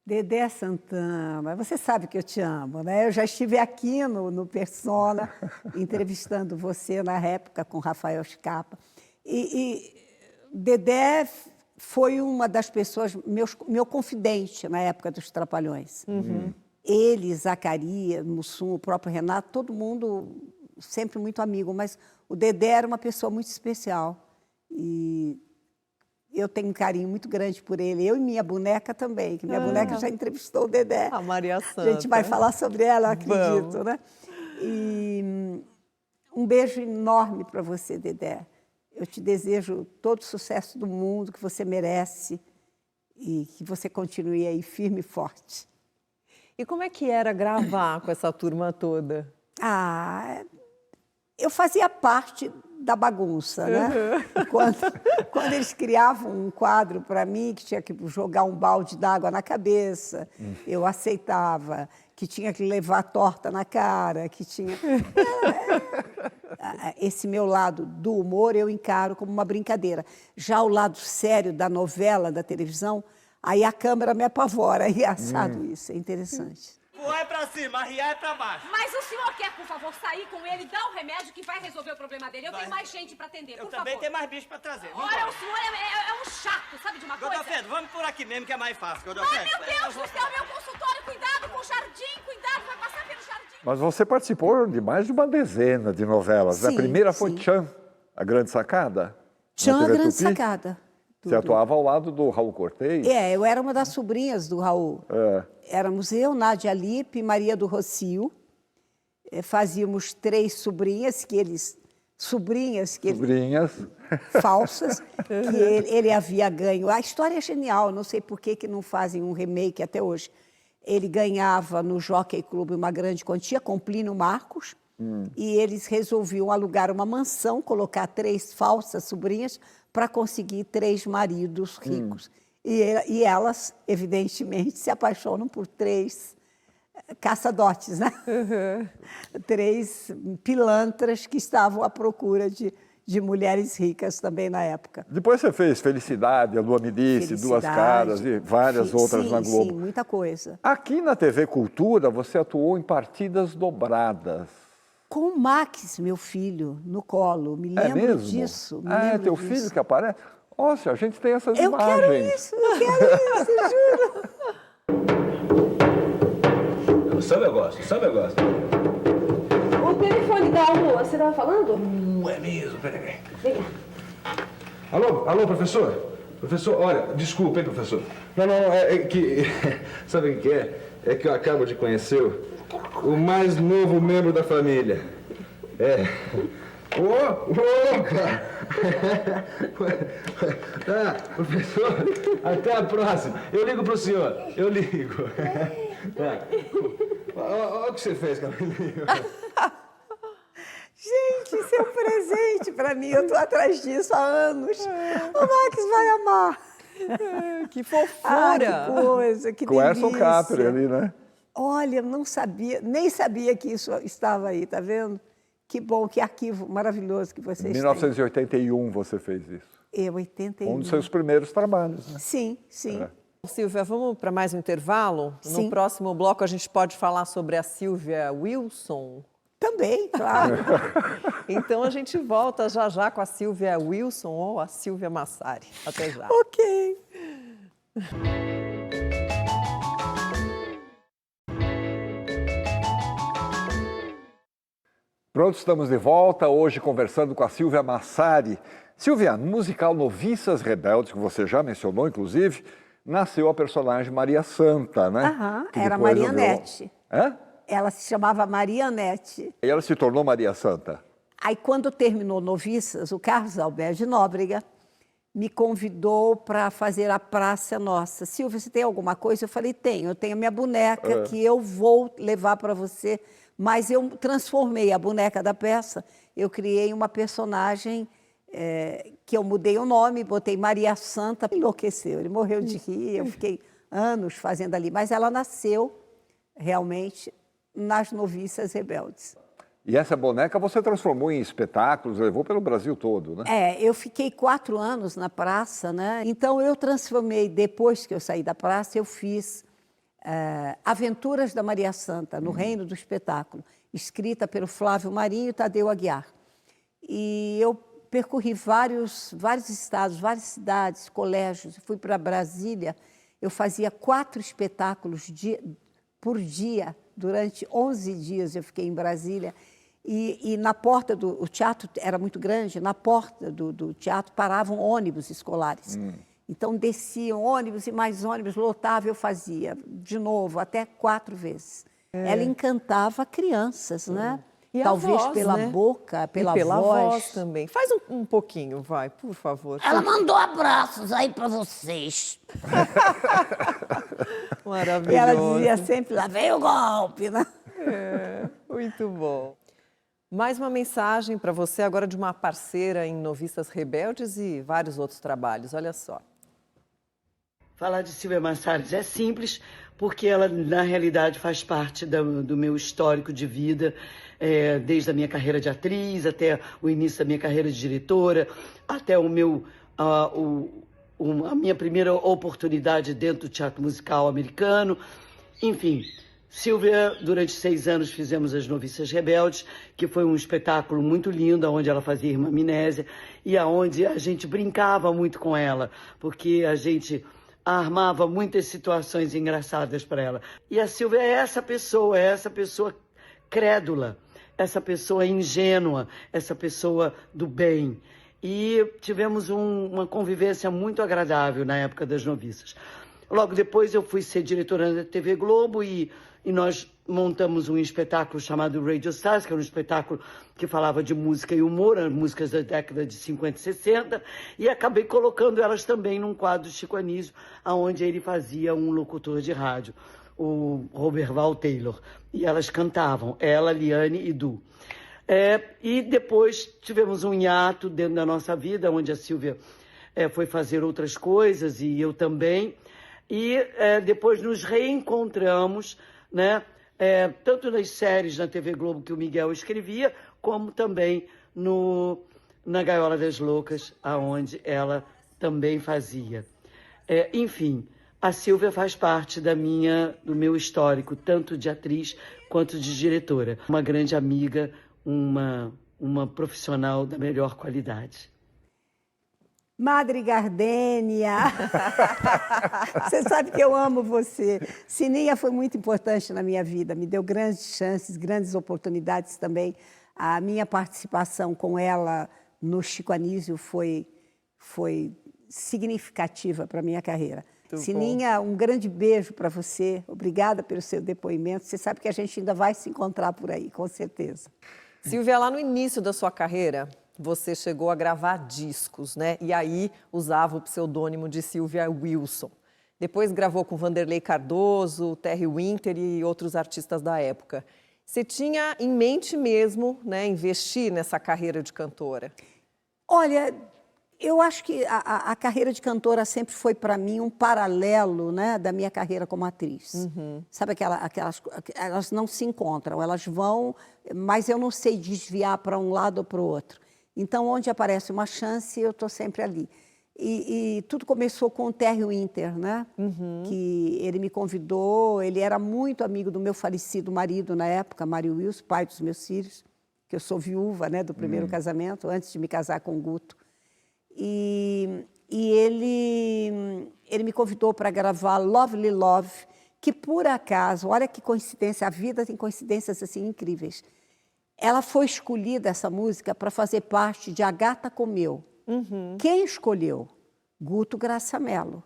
Dedé Santana, você sabe que eu te amo, né? Eu já estive aqui no Persona, entrevistando você na época com Rafael Scapa. E Dedé foi uma das pessoas, meu confidente na época dos Trapalhões. Ele, Zacarias, Mussum, o próprio Renato, todo mundo sempre muito amigo, mas o Dedé era uma pessoa muito especial. E eu tenho um carinho muito grande por ele. Eu e minha boneca também, que minha boneca já entrevistou o Dedé. A Maria Santa. A gente vai falar sobre ela, eu acredito, né? E um beijo enorme para você, Dedé. Eu te desejo todo o sucesso do mundo que você merece e que você continue aí firme e forte. E como é que era gravar com essa turma toda? Eu fazia parte da bagunça, né? Quando eles criavam um quadro para mim, que tinha que jogar um balde d'água na cabeça, eu aceitava, que tinha que levar torta na cara, que tinha... Esse meu lado do humor eu encaro como uma brincadeira. Já o lado sério da novela, da televisão, aí a câmera me apavora. É engraçado isso, é interessante. Voar é pra cima, arriar é pra baixo. Mas o senhor quer, por favor, sair com ele, dar um remédio que vai resolver o problema dele? Eu tenho mais gente pra atender, por favor. Eu também tenho mais bicho pra trazer. Olha, o senhor é um chato, sabe de uma coisa? Godofredo, vamos por aqui mesmo que é mais fácil, Ai, Godofredo. meu Deus do céu, meu consultório, cuidado com o jardim, cuidado, vai passar pelo jardim. Mas você participou de mais de uma dezena de novelas. Sim, A primeira foi sim. Tchan, A Grande Sacada. Tchan, A TV Grande Tupi. Sacada. Você atuava ao lado do Raul Cortez? Eu era uma das sobrinhas do Raul. Éramos eu, Nádia Lippe e Maria do Rocio. Fazíamos 3 sobrinhas, falsas, que ele havia ganho. A história é genial, não sei por que não fazem um remake até hoje. Ele ganhava no Jockey Club uma grande quantia, com Plínio Marcos, e eles resolviam alugar uma mansão, colocar 3 falsas sobrinhas para conseguir 3 maridos ricos. E elas, evidentemente, se apaixonam por 3 caçadotes, né? 3 pilantras que estavam à procura de mulheres ricas também na época. Depois você fez Felicidade, A Lua Me Disse, Duas Caras e várias outras na Globo. Sim, muita coisa. Aqui na TV Cultura, você atuou em Partidas Dobradas. Com o Max, meu filho, no colo. Me lembro disso. É teu filho que aparece? Nossa, a gente tem essas eu imagens. Eu quero isso, juro. Samba eu gosto, samba eu gosto. O telefone da Alô, você estava falando? É mesmo, peraí. Vem cá. Alô, professor? Professor, olha, desculpa, hein, professor? Não, é que... Sabe o que é? É que eu acabo de conhecer o mais novo membro da família. Opa! Tá, professor, até a próxima. Eu ligo pro senhor, eu ligo. Tá. Olha o que você fez, Camilinho. Gente, isso é um presente para mim. Eu estou atrás disso há anos. O Max vai amar. Que fofura! Que coisa, que Com o Erson delícia. Capri ali, né? Olha, não sabia, nem sabia que isso estava aí, tá vendo? Que bom, que arquivo maravilhoso que vocês Em têm. 1981 você fez isso. 81. Um dos seus primeiros trabalhos, né? Sim. Silvia, vamos para mais um intervalo? Sim. No próximo bloco a gente pode falar sobre a Silvia Wilson. Também, claro. Então a gente volta já com a Silvia Wilson ou a Silvia Massari. Até já. Ok. Pronto, estamos de volta, hoje conversando com a Silvia Massari. Silvia, no musical Noviças Rebeldes, que você já mencionou, inclusive, nasceu a personagem Maria Santa, né? Era Marianete. Hã? Ela se chamava Marianete. E ela se tornou Maria Santa? Aí, quando terminou Noviças, o Carlos Alberto de Nóbrega me convidou para fazer a Praça Nossa. Silvia, você tem alguma coisa? Eu falei, tenho. Eu tenho a minha boneca que eu vou levar para você. Mas eu transformei a boneca da peça. Eu criei uma personagem que eu mudei o nome, botei Maria Santa. Enlouqueceu, ele morreu de rir. Eu fiquei anos fazendo ali. Mas ela nasceu, realmente, nas Noviças Rebeldes. E essa boneca você transformou em espetáculos, levou pelo Brasil todo, né? Eu fiquei 4 anos na praça, né? Então eu transformei, depois que eu saí da praça, eu fiz Aventuras da Maria Santa, no Reino do Espetáculo, escrita pelo Flávio Marinho e Tadeu Aguiar. E eu percorri vários estados, várias cidades, colégios. Fui para Brasília, eu fazia 4 espetáculos por dia, durante 11 dias eu fiquei em Brasília. E na porta o teatro era muito grande, na porta do teatro paravam ônibus escolares. Então desciam ônibus e mais ônibus, lotava, eu fazia de novo, até 4 vezes. Ela encantava crianças, né? E talvez voz, pela né? boca, pela voz também. Faz um pouquinho, vai, por favor. Ela mandou abraços aí para vocês. Maravilhoso. E ela dizia sempre, lá vem o golpe, né? Muito bom. Mais uma mensagem para você agora de uma parceira em Noviças Rebeldes e vários outros trabalhos. Olha só. Falar de Silvia Massari é simples, porque ela, na realidade, faz parte do meu histórico de vida, desde a minha carreira de atriz, até o início da minha carreira de diretora, até a minha primeira oportunidade dentro do teatro musical americano. Enfim, Silvia, durante 6 anos fizemos As Noviças Rebeldes, que foi um espetáculo muito lindo, onde ela fazia Irmã Amnésia, e onde a gente brincava muito com ela, porque a gente armava muitas situações engraçadas para ela. E a Silvia é essa pessoa crédula, essa pessoa ingênua, essa pessoa do bem. E tivemos uma convivência muito agradável na época das Noviças. Logo depois eu fui ser diretora da TV Globo e nós montamos um espetáculo chamado Radio Stars, que era um espetáculo que falava de música e humor, as músicas da década de 50 e 60, e acabei colocando elas também num quadro de Chico Anísio, onde ele fazia um locutor de rádio, o Roberval Taylor, e elas cantavam, ela, Liane e Du. E depois tivemos um hiato dentro da nossa vida, onde a Silvia foi fazer outras coisas, e eu também, e depois nos reencontramos, né? Tanto nas séries na TV Globo que o Miguel escrevia, como também na Gaiola das Loucas, aonde ela também fazia. Enfim, a Silvia faz parte do meu histórico, tanto de atriz quanto de diretora. Uma grande amiga, uma profissional da melhor qualidade. Madre Gardênia, você sabe que eu amo você. Sininha foi muito importante na minha vida, me deu grandes chances, grandes oportunidades também. A minha participação com ela no Chico Anísio foi significativa para a minha carreira. Muito Sininha, bom. Um grande beijo para você, obrigada pelo seu depoimento. Você sabe que a gente ainda vai se encontrar por aí, com certeza. Silvia, lá no início da sua carreira, você chegou a gravar discos, né? E aí usava o pseudônimo de Silvia Wilson. Depois gravou com Vanderlei Cardoso, Terry Winter e outros artistas da época. Você tinha em mente mesmo, né, investir nessa carreira de cantora? Olha, eu acho que a carreira de cantora sempre foi para mim um paralelo, né, da minha carreira como atriz. Sabe elas não se encontram, elas vão, mas eu não sei desviar para um lado ou para o outro. Então, onde aparece uma chance, eu estou sempre ali. E tudo começou com o Terry Winter, né? Que ele me convidou, ele era muito amigo do meu falecido marido na época, Mário Wilson, pai dos meus filhos, que eu sou viúva, né, do primeiro casamento, antes de me casar com o Guto. E ele me convidou para gravar Lovely Love, que por acaso, olha que coincidência, a vida tem coincidências assim incríveis. Ela foi escolhida, essa música, para fazer parte de A Gata Comeu. Quem escolheu? Guto Graça Mello,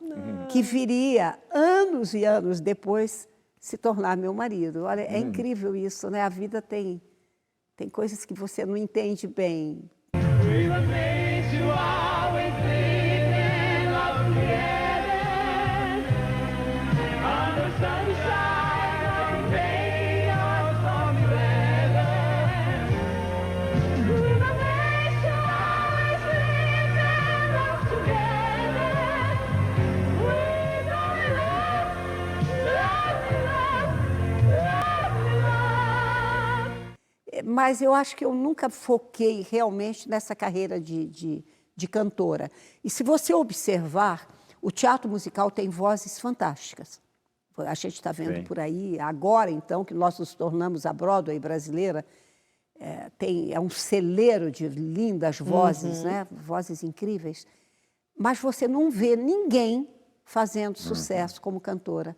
que viria anos e anos depois se tornar meu marido. Olha, é incrível isso, né? A vida tem coisas que você não entende bem. Mas eu acho que eu nunca foquei realmente nessa carreira de cantora. E se você observar, o teatro musical tem vozes fantásticas. A gente está vendo por aí, agora então, que nós nos tornamos a Broadway brasileira, é um celeiro de lindas vozes, né? Vozes incríveis, mas você não vê ninguém fazendo sucesso como cantora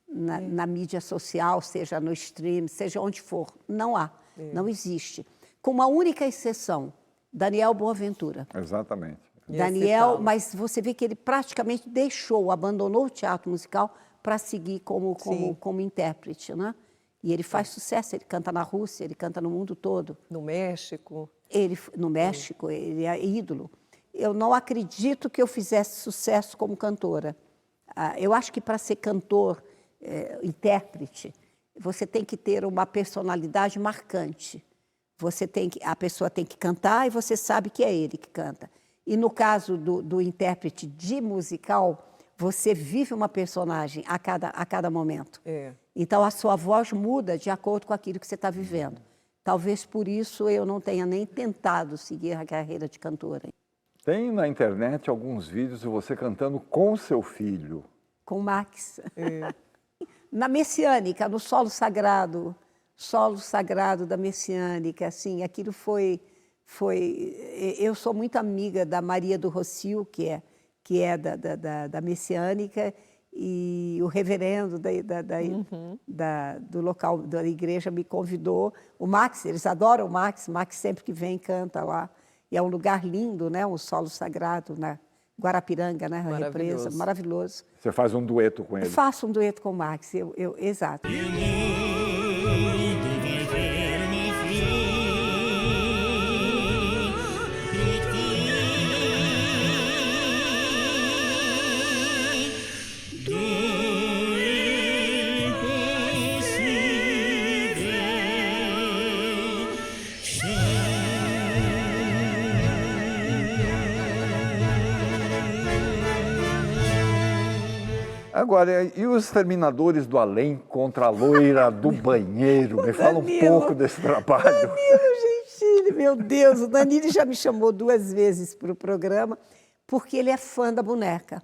na mídia social, seja no stream, seja onde for. Não há, não existe. Com uma única exceção, Daniel Boaventura. Exatamente. Daniel, mas você vê que ele praticamente abandonou o teatro musical para seguir como intérprete, né? E ele faz sucesso, ele canta na Rússia, ele canta no mundo todo. No México. No México, ele é ídolo. Eu não acredito que eu fizesse sucesso como cantora. Eu acho que para ser cantor, intérprete, você tem que ter uma personalidade marcante. A pessoa tem que cantar e você sabe que é ele que canta. E no caso do intérprete de musical, você vive uma personagem a cada momento. Então, a sua voz muda de acordo com aquilo que você está vivendo. Talvez por isso eu não tenha nem tentado seguir a carreira de cantora. Tem na internet alguns vídeos de você cantando com seu filho. Com o Max. Na Messiânica, no solo sagrado da Messiânica, assim, aquilo foi... Eu sou muito amiga da Maria do Rocio, que é da Messiânica, e o reverendo do local da igreja me convidou. O Max, eles adoram o Max sempre que vem canta lá. E é um lugar lindo, né? Um solo sagrado na Guarapiranga, né? A represa, maravilhoso. Você faz um dueto com ele? Eu faço um dueto com o Max, exato. Agora, e os Exterminadores do Além contra a loira do banheiro? Me fala um pouco desse trabalho. Danilo Gentili, meu Deus, o Danilo já me chamou 2 vezes para o programa, porque ele é fã da boneca.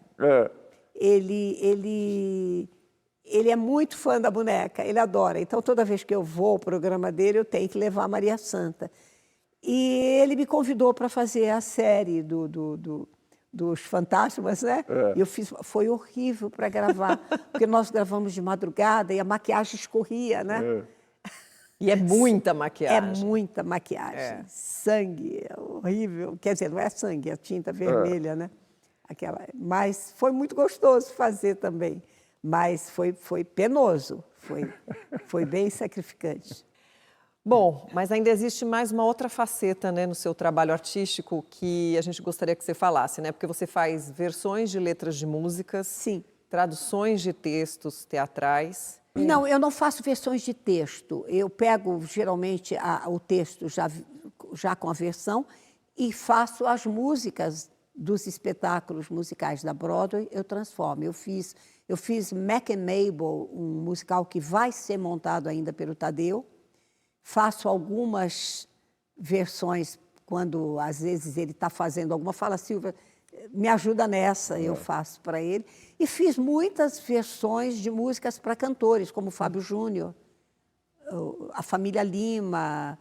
Ele é muito fã da boneca, ele adora. Então, toda vez que eu vou ao programa dele, eu tenho que levar a Maria Santa. E ele me convidou para fazer a série dos fantasmas, né? E eu fiz, foi horrível para gravar, porque nós gravamos de madrugada e a maquiagem escorria, né? E é muita maquiagem. É muita maquiagem. Sangue, é horrível. Quer dizer, não é sangue, é tinta vermelha, né? Mas foi muito gostoso fazer também. Mas foi penoso, foi bem sacrificante. Bom, mas ainda existe mais uma outra faceta, né, no seu trabalho artístico que a gente gostaria que você falasse, né? Porque você faz versões de letras de músicas, sim, traduções de textos teatrais. Não, eu não faço versões de texto. Eu pego, geralmente, o texto já com a versão e faço as músicas dos espetáculos musicais da Broadway, eu transformo. Eu fiz Mac and Mabel, um musical que vai ser montado ainda pelo Tadeu. Faço algumas versões quando, às vezes, ele está fazendo alguma. Fala, Silvia, me ajuda nessa, eu faço para ele. E fiz muitas versões de músicas para cantores, como Fábio Júnior, a Família Lima,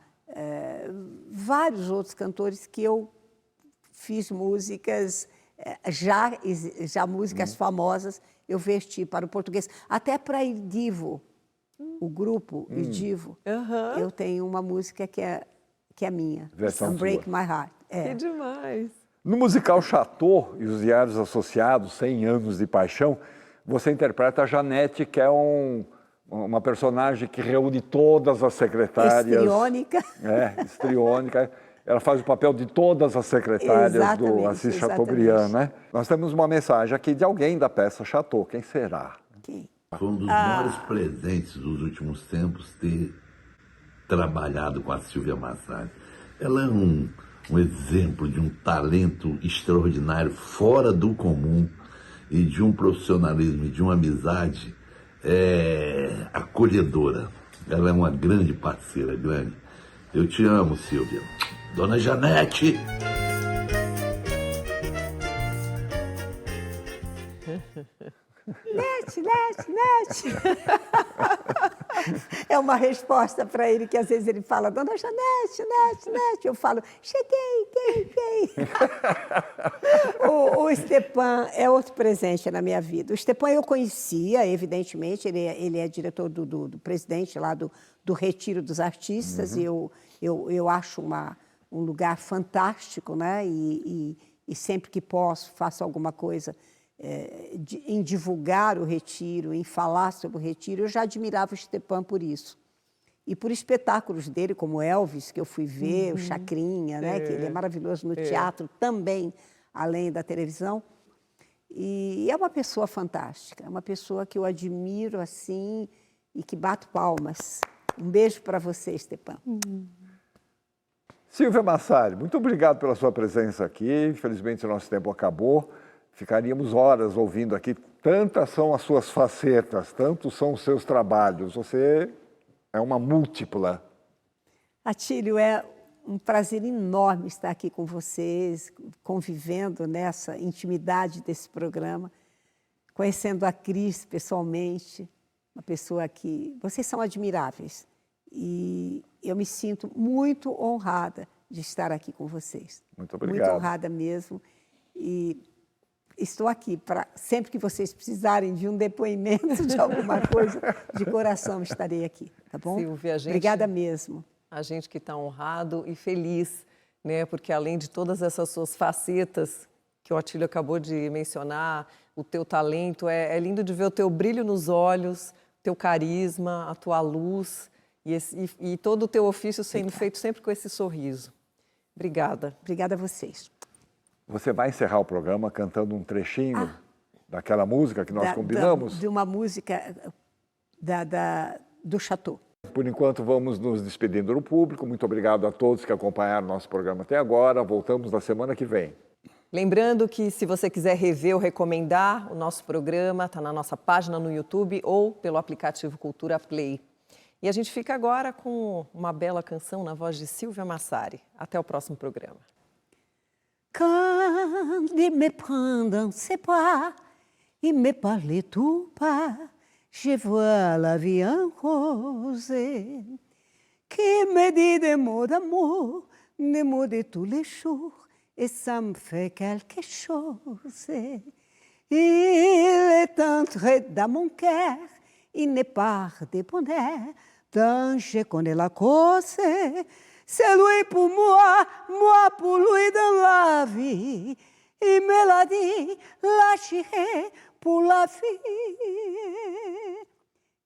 vários outros cantores que eu fiz músicas, já músicas famosas, eu vesti para o português. Até para Ir Divo. O grupo Divo, eu tenho uma música que é minha, Break My Heart. Que demais! No musical Chateau e os Diários Associados, 100 Anos de Paixão, você interpreta a Janete, que é uma personagem que reúne todas as secretárias. Histriônica. Histriônica. Ela faz o papel de todas as secretárias do Assis Chateaubriand, né? Nós temos uma mensagem aqui de alguém da peça Chateau. Quem será? Quem? Foi um dos maiores presentes dos últimos tempos ter trabalhado com a Silvia Massari. Ela é um exemplo de um talento extraordinário, fora do comum, e de um profissionalismo e de uma amizade acolhedora. Ela é uma grande parceira, grande. Eu te amo, Silvia. Dona Janete! Nete! É uma resposta para ele, que às vezes ele fala, Dona Janete. Eu falo, cheguei. O Stepan é outro presente na minha vida. O Stepan eu conhecia, evidentemente, ele é diretor do presidente lá do Retiro dos Artistas, e eu acho um lugar fantástico, né? E sempre que posso, faço alguma coisa em divulgar o Retiro, em falar sobre o Retiro. Eu já admirava o Stepan por isso. E por espetáculos dele, como Elvis, que eu fui ver, o Chacrinha, né? Que ele é maravilhoso no teatro também, além da televisão. E é uma pessoa fantástica, é uma pessoa que eu admiro assim e que bato palmas. Um beijo para você, Stepan. Sílvia Massari, muito obrigado pela sua presença aqui. Infelizmente, o nosso tempo acabou. Ficaríamos horas ouvindo aqui. Tantas são as suas facetas, tantos são os seus trabalhos. Você é uma múltipla. Atílio, é um prazer enorme estar aqui com vocês, convivendo nessa intimidade desse programa, conhecendo a Cris pessoalmente, uma pessoa que... Vocês são admiráveis e eu me sinto muito honrada de estar aqui com vocês. Muito obrigado. Muito honrada mesmo. E estou aqui para, sempre que vocês precisarem de um depoimento de alguma coisa, de coração estarei aqui, tá bom? Silvia, obrigada mesmo. A gente que está honrado e feliz, né? Porque além de todas essas suas facetas que o Atílio acabou de mencionar, o teu talento, é lindo de ver o teu brilho nos olhos, teu carisma, a tua luz e todo o teu ofício sendo feito sempre com esse sorriso. Obrigada. Obrigada a vocês. Você vai encerrar o programa cantando um trechinho daquela música que nós combinamos? De uma música do Chateau. Por enquanto, vamos nos despedindo do público. Muito obrigado a todos que acompanharam nosso programa até agora. Voltamos na semana que vem. Lembrando que, se você quiser rever ou recomendar o nosso programa, está na nossa página no YouTube ou pelo aplicativo Cultura Play. E a gente fica agora com uma bela canção na voz de Sílvia Massari. Até o próximo programa. Quand il me prend dans ses bras, il me parle tout bas, je vois la vie en rose, qui me dit des mots d'amour, des mots de tous les jours, et ça me fait quelque chose. Il est entré dans mon cœur, une part de bonheur, dont je connais la cause. C'est lui pour moi, moi pour lui dans la vie. Il me l'a dit, la chérie pour la vie.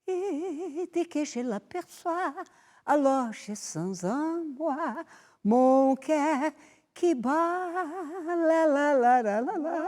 Et dès que je l'aperçois, alors je sens en moi mon cœur qui bat. La la la la la la.